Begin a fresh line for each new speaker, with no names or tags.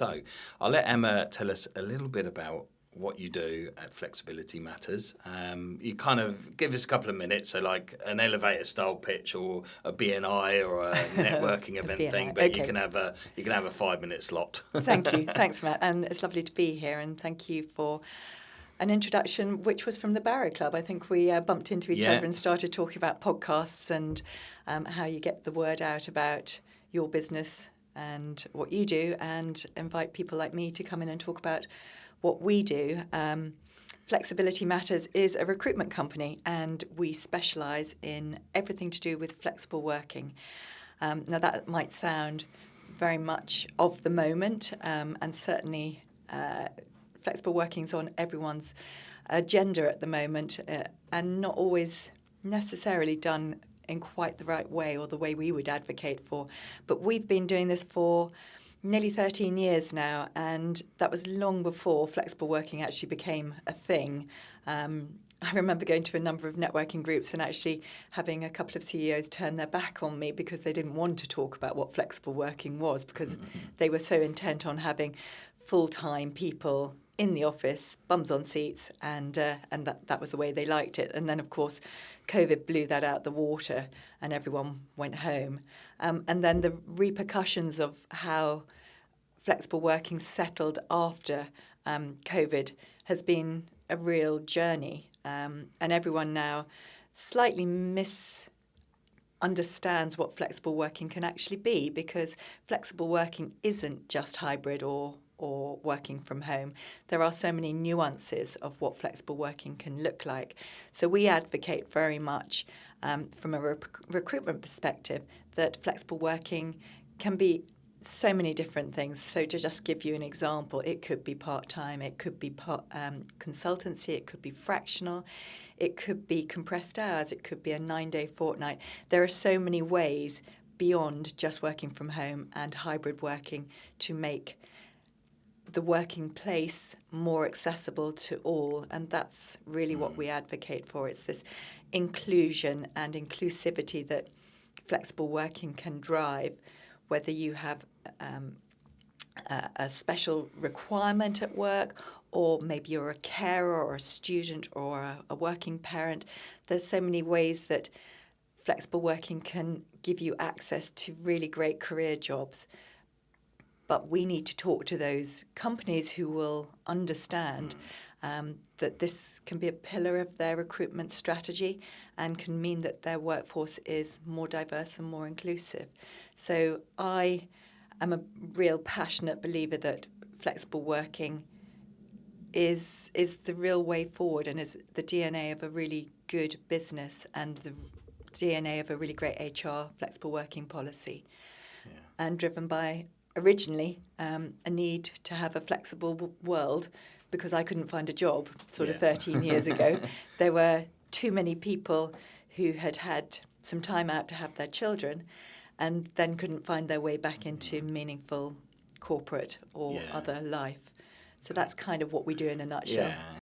So I'll let Emma tell us a little bit about what you do at Flexibility Matters. You kind of give us a couple of minutes, so like an elevator style pitch or a BNI or a networking event
BNI,
thing, but
okay.
you can have a 5-minute slot.
Thank you. Thanks, Matt. And it's lovely to be here, and thank you for an introduction, which was from the Barrow Club. I think we bumped into each other and started talking about podcasts and how you get the word out about your business and what you do, and invite people like me to come in and talk about what we do. Flexibility Matters is a recruitment company, and we specialise in everything to do with flexible working. Now, that might sound very much of the moment, and certainly flexible working is on everyone's agenda at the moment, and not always necessarily done in quite the right way or the way we would advocate for. But we've been doing this for nearly 13 years now, and that was long before flexible working actually became a thing. I remember going to a number of networking groups and actually having a couple of CEOs turn their back on me because they didn't want to talk about what flexible working was, because they were so intent on having full-time people in the office, bums on seats, and that was the way they liked it. And then, of course, COVID blew that out the water and everyone went home. And then the repercussions of how flexible working settled after COVID has been a real journey. And everyone now slightly misunderstands what flexible working can actually be, because flexible working isn't just hybrid or working from home. There are so many nuances of what flexible working can look like. So we advocate very much from a recruitment perspective that flexible working can be so many different things. So to just give you an example, it could be part-time, it could be consultancy, it could be fractional, it could be compressed hours, it could be a 9-day fortnight. There are so many ways beyond just working from home and hybrid working to make the working place more accessible to all, and that's really what we advocate for. It's this inclusion and inclusivity that flexible working can drive, whether you have a special requirement at work, or maybe you're a carer or a student or a working parent. There's so many ways that flexible working can give you access to really great career jobs. But we need to talk to those companies who will understand that this can be a pillar of their recruitment strategy and can mean that their workforce is more diverse and more inclusive. So I am a real passionate believer that flexible working is the real way forward and is the DNA of a really good business and the DNA of a really great HR flexible working policy, and driven by originally a need to have a flexible world, because I couldn't find a job sort of 13 years ago. There were too many people who had had some time out to have their children and then couldn't find their way back into meaningful corporate or other life. So that's kind of what we do in a nutshell.
Yeah,